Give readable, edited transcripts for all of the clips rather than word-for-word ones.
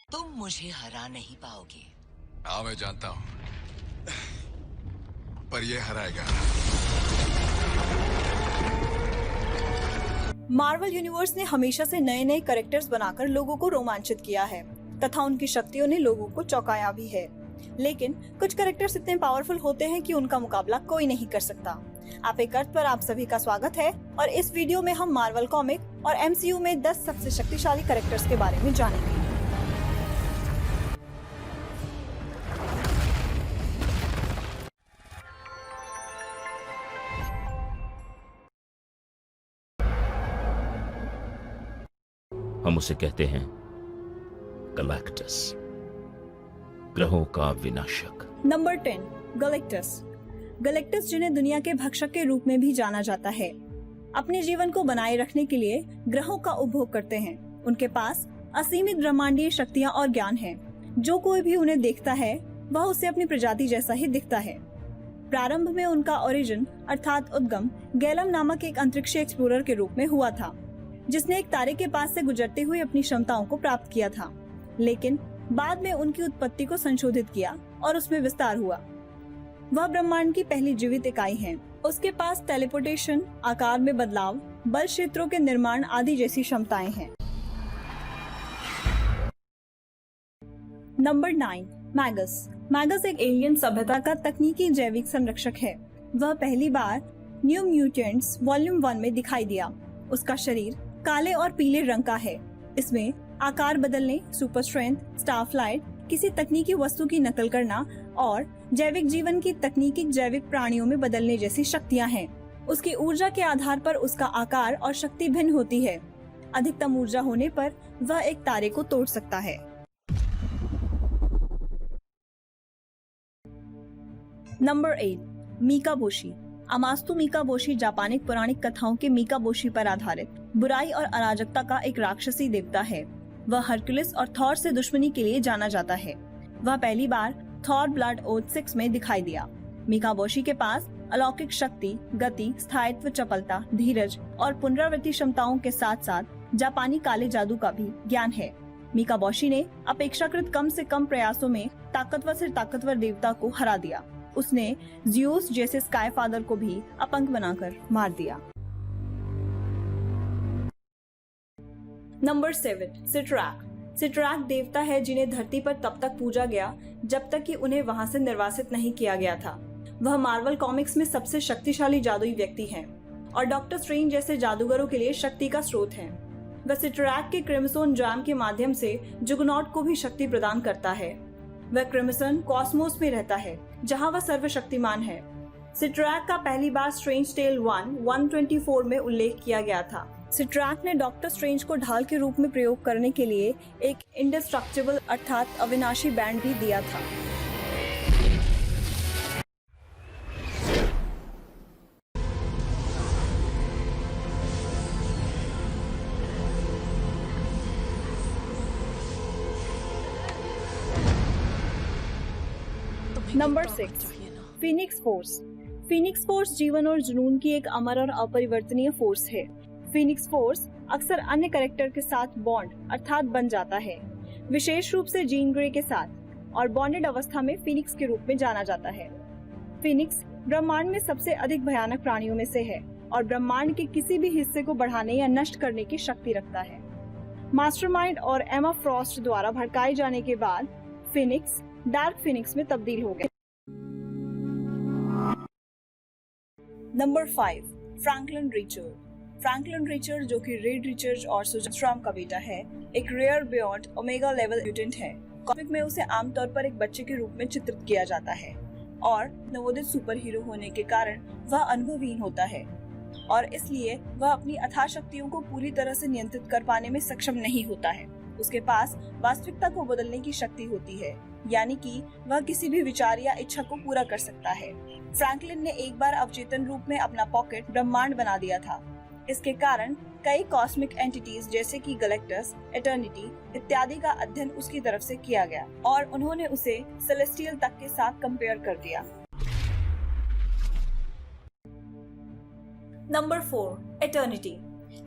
तुम मुझे हरा नहीं पाओगे। हाँ मैं जानता हूँ, पर ये हराएगा। मार्वल यूनिवर्स ने हमेशा से नए नए कैरेक्टर्स बनाकर लोगों को रोमांचित किया है तथा उनकी शक्तियों ने लोगों को चौंकाया भी है। लेकिन कुछ कैरेक्टर्स इतने पावरफुल होते हैं कि उनका मुकाबला कोई नहीं कर सकता। आप एक अर्थ पर आप सभी का स्वागत है और इस वीडियो में हम मार्वल कॉमिक और MCU में 10 सबसे शक्तिशाली कैरेक्टर्स के बारे में जानेंगे। हम उसे कहते हैं गैलेक्टस, ग्रहों का विनाशक। Number 10 Galactus. गैलेक्टस जिन्हें दुनिया के भक्षक के रूप में भी जाना जाता है, अपने जीवन को बनाए रखने के लिए ग्रहों का उपभोग करते हैं। उनके पास असीमित ब्रह्मांडीय शक्तियां और ज्ञान है। जो कोई भी उन्हें देखता है वह उसे अपनी प्रजाति जैसा ही दिखता है। प्रारंभ में उनका ओरिजिन अर्थात उद्गम गैलम नामक एक अंतरिक्षीय एक्सप्लोरर के रूप में हुआ था, जिसने एक तारे के पास से गुजरते हुए अपनी क्षमताओं को प्राप्त किया था। लेकिन बाद में उनकी उत्पत्ति को संशोधित किया और उसमें विस्तार हुआ। वह ब्रह्मांड की पहली जीवित इकाई है। उसके पास टेलीपोर्टेशन, आकार में बदलाव, बल क्षेत्रों के निर्माण आदि जैसी क्षमताएं हैं। Number 9 Magas. मैगस एक एलियन सभ्यता का तकनीकी जैविक संरक्षक है। वह पहली बार न्यू म्यूटेंट्स वॉल्यूम 1 में दिखाई दिया। उसका शरीर काले और पीले रंग का है। इसमें आकार बदलने, सुपर स्ट्रेंथ, स्टार फ्लाइट, किसी तकनीकी वस्तु की नकल करना और जैविक जीवन की तकनीकी जैविक प्राणियों में बदलने जैसी शक्तियां हैं। उसकी ऊर्जा के आधार पर उसका आकार और शक्ति भिन्न होती है। अधिकतम ऊर्जा होने पर वह एक तारे को तोड़ सकता है। नंबर 8 मीकाबोशी। अमास्तु मीकाबोशी जापानी पौराणिक कथाओं के मीकाबोशी पर आधारित बुराई और अराजकता का एक राक्षसी देवता है। वह हरक्यूलिस और थॉर से दुश्मनी के लिए जाना जाता है। वह पहली बार थॉर ब्लड ओथ 6 में दिखाई दिया। मीकाबोशी के पास अलौकिक शक्ति, गति, स्थायित्व, चपलता, धीरज और पुनरावृत्ति क्षमताओं के साथ साथ जापानी काले जादू का भी ज्ञान है। मीकाबोशी ने अपेक्षाकृत कम से कम प्रयासों में ताकतवर से ताकतवर देवता को हरा दिया। उसने ज़्यूस जैसे स्काई फादर को भी अपंग बनाकर मार दिया। नंबर 7 सिट्रैक। सिट्रैक देवता है जिन्हें धरती पर तब तक पूजा गया जब तक कि उन्हें वहां से निर्वासित नहीं किया गया था। वह मार्वल कॉमिक्स में सबसे शक्तिशाली जादुई व्यक्ति हैं और डॉक्टर स्ट्रेंज जैसे जादूगरों के लिए शक्ति का स्रोत हैं। वह सिट्रैक के क्रिम्सन जैम के माध्यम से जुगनॉट को भी शक्ति प्रदान करता है। वह क्रिम्सन कॉस्मोस में रहता है जहां वह सर्वशक्तिमान है। सिट्रैक का पहली बार स्ट्रेंज टेल 1/124 में उल्लेख किया गया था। सिट्रैक ने डॉक्टर स्ट्रेंज को ढाल के रूप में प्रयोग करने के लिए एक इंडेस्ट्रक्टिबल अर्थात अविनाशी बैंड भी दिया था। Number 6 Phoenix force. Phoenix force जीवन और जुनून की एक अमर और अपरिवर्तनीय फोर्स है। फीनिक्स फोर्स अक्सर अन्य कैरेक्टर के साथ बॉन्ड अर्थात बन जाता है, विशेष रूप से जीन ग्रे के साथ, और बॉन्डेड अवस्था में फीनिक्स के रूप में जाना जाता है। फीनिक्स ब्रह्मांड में सबसे अधिक भयानक प्राणियों में से है और ब्रह्मांड के किसी भी हिस्से को बढ़ाने या नष्ट करने की शक्ति रखता है। मास्टरमाइंड और एमा फ्रॉस्ट द्वारा भड़काए जाने के बाद फीनिक्स डार्क फीनिक्स में तब्दील हो गए। Number 5 Franklin Richard. Franklin Richard, जो कि रीड रिचर्ड और सुजन स्ट्रॉम का बेटा है, एक rare beyond omega level mutant है। कॉमिक में उसे आमतौर पर एक बच्चे के रूप में चित्रित किया जाता है और नवोदित सुपर हीरो होने के कारण वह अनुभवहीन होता है और इसलिए वह अपनी अथाह शक्तियों को पूरी तरह से नियंत्रित कर पाने में सक्षम नहीं होता है। उसके पास वास्तविकता को बदलने की शक्ति होती है, यानी कि वह किसी भी विचार या इच्छा को पूरा कर सकता है। फ्रैंकलिन ने एक बार अवचेतन रूप में अपना पॉकेट ब्रह्मांड बना दिया था। इसके कारण कई कॉस्मिक एंटिटीज जैसे कि गैलेक्टस, एटर्निटी इत्यादि का अध्ययन उसकी तरफ से किया गया और उन्होंने उसे सेलेस्टियल तक के साथ कंपेयर कर दिया। Number 4 eternity.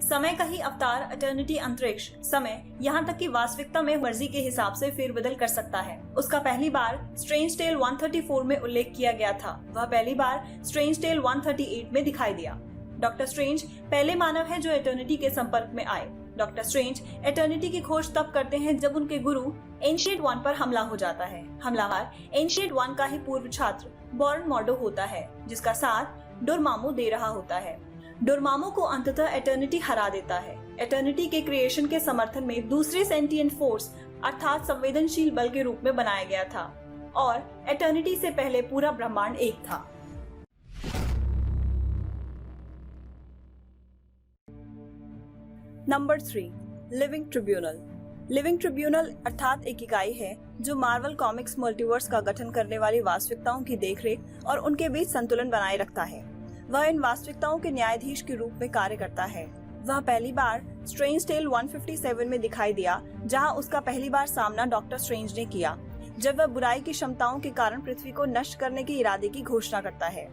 समय का ही अवतार एटर्निटी अंतरिक्ष समय यहाँ तक कि वास्तविकता में मर्जी के हिसाब से फेरबदल कर सकता है। उसका पहली बार स्ट्रेंज टेल 134 में उल्लेख किया गया था। वह पहली बार स्ट्रेंज टेल 138 में दिखाई दिया। डॉक्टर स्ट्रेंज पहले मानव है जो एटर्निटी के संपर्क में आए। डॉक्टर स्ट्रेंज एटर्निटी की खोज तब करते हैं जब उनके गुरु एंशिएंट वन पर हमला हो जाता है। हमलावर एंशिएंट वन का ही पूर्व छात्र बॉर्न मॉर्डो होता है, जिसका साथ डोरमामू दे रहा होता है। डोरमामू को अंततः एटर्निटी हरा देता है। एटर्निटी के क्रिएशन के समर्थन में दूसरे सेंटिएंट फोर्स अर्थात संवेदनशील बल के रूप में बनाया गया था और एटर्निटी से पहले पूरा ब्रह्मांड एक था। Number 3, living tribunal. Living tribunal अर्थात एक इकाई है जो मार्वल कॉमिक्स मल्टीवर्स का गठन करने वाली वास्तविकताओं की देखरेख और उनके बीच संतुलन बनाए रखता है। वह इन वास्तविकताओं के न्यायाधीश के रूप में कार्य करता है। वह पहली बार स्ट्रेंज टेल 157 में दिखाई दिया, जहां उसका पहली बार सामना डॉक्टर स्ट्रेंज ने किया, जब वह बुराई की क्षमताओं के कारण पृथ्वी को नष्ट करने के इरादे की घोषणा करता है।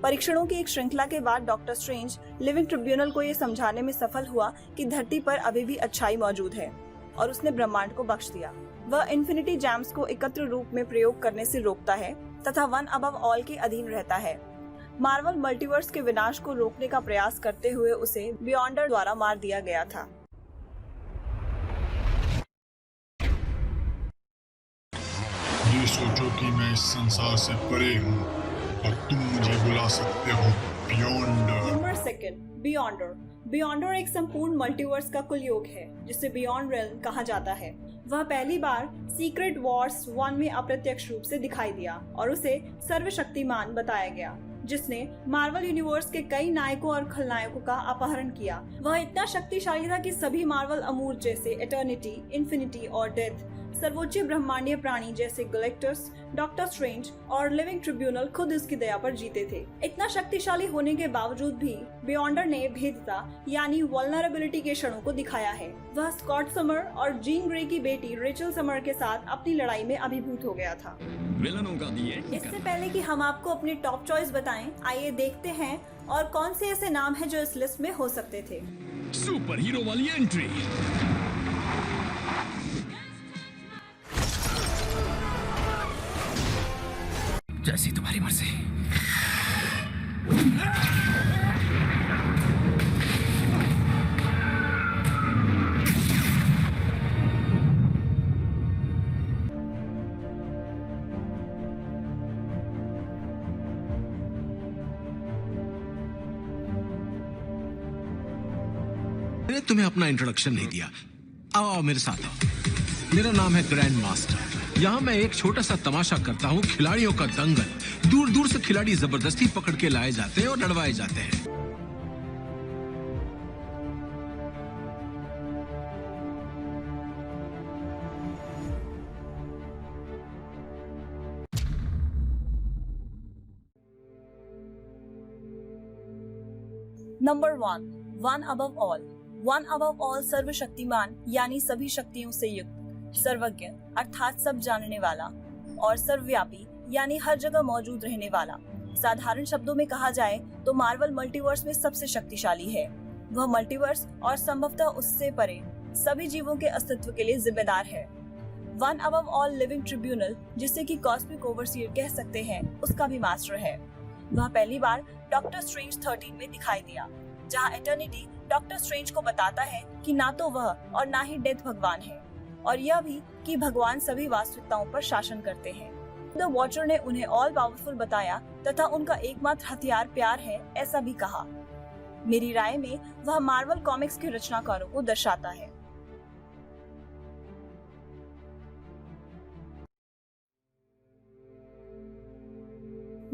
परीक्षणों की एक श्रृंखला के बाद डॉक्टर स्ट्रेंज लिविंग ट्रिब्यूनल को ये समझाने में सफल हुआ कि धरती पर अभी भी अच्छाई मौजूद है और उसने ब्रह्मांड को बख्श दिया। वह इन्फिनिटी जैम्स को एकत्र रूप में प्रयोग करने से रोकता है तथा वन अबव ऑल के अधीन रहता है। मार्वल मल्टीवर्स के विनाश को रोकने का प्रयास करते हुए उसे बियॉन्डर द्वारा मार दिया गया था। ये सोचो कि मैं इस संसार से परे हूँ और तुम मुझे बुला सकते हो बियॉन्डर। नंबर 2, बियॉन्डर। बियॉन्डर एक संपूर्ण मल्टीवर्स का कुल योग है जिसे बियॉन्ड रेल्म कहा जाता है। वह पहली बार सीक्रेट वॉर्स 1 में अप्रत्यक्ष रूप से दिखाई दिया और उसे सर्वशक्तिमान बताया गया, जिसने मार्वल यूनिवर्स के कई नायकों और खलनायकों का अपहरण किया। वह इतना शक्तिशाली था कि सभी मार्वल अमूर्त जैसे एटर्निटी, इन्फिनिटी और डेथ, सर्वोच्च ब्रह्मांडीय प्राणी जैसे गैलेक्टस, डॉक्टर स्ट्रेंज और लिविंग ट्रिब्यूनल खुद इसकी दया पर जीते थे। इतना शक्तिशाली होने के बावजूद भी बियॉन्डर ने भेदता यानी वल्नरेबिलिटी के क्षणों को दिखाया है। वह स्कॉट समर और जीन ग्रे की बेटी रेचल समर के साथ अपनी लड़ाई में अभिभूत हो गया था। इससे पहले कि हम आपको अपनी टॉप चॉइस बताएं, आइए देखते हैं और कौन से ऐसे नाम हैं जो इस लिस्ट में हो सकते थे। सुपर हीरो वाली एंट्री। जैसी तुम्हारी मर्जी। मैंने तुम्हें अपना इंट्रोडक्शन नहीं दिया। आओ मेरे साथ आओ। मेरा नाम है ग्रैंड मास्टर। यहाँ मैं एक छोटा सा तमाशा करता हूँ, खिलाड़ियों का दंगल। दूर दूर से खिलाड़ी जबरदस्ती पकड़ के लाए जाते हैं और लड़वाए जाते हैं। Number 1, one above all. One above all सर्वशक्तिमान यानी सभी शक्तियों से युक्त, सर्वज्ञ अर्थात सब जानने वाला और सर्वव्यापी यानी हर जगह मौजूद रहने वाला। साधारण शब्दों में कहा जाए तो मार्वल मल्टीवर्स में सबसे शक्तिशाली है। वह मल्टीवर्स और संभवतः उससे परे सभी जीवों के अस्तित्व के लिए जिम्मेदार है। One above all living tribunal, जिसे कि कॉस्मिक ओवरसीयर कह सकते हैं, उसका भी मास्टर है। वह पहली बार डॉक्टर स्ट्रेंज 13 में दिखाई दिया, जहां एटर्निटी डॉक्टर स्ट्रेंज को बताता है कि ना तो वह और ना ही डेथ भगवान है, और यह भी कि भगवान सभी वास्तविकताओं पर शासन करते हैं। द वॉचर ने उन्हें ऑल पावरफुल बताया तथा उनका एकमात्र हथियार प्यार है, ऐसा भी कहा। मेरी राय में वह मार्वल कॉमिक्स के रचनाकारों को दर्शाता है।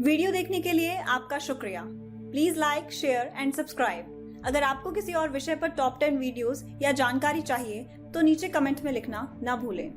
वीडियो देखने के लिए आपका शुक्रिया। Please like, share and subscribe. अगर आपको किसी और विषय पर टॉप 10 वीडियोस या जानकारी चाहिए तो नीचे कमेंट में लिखना ना भूलें।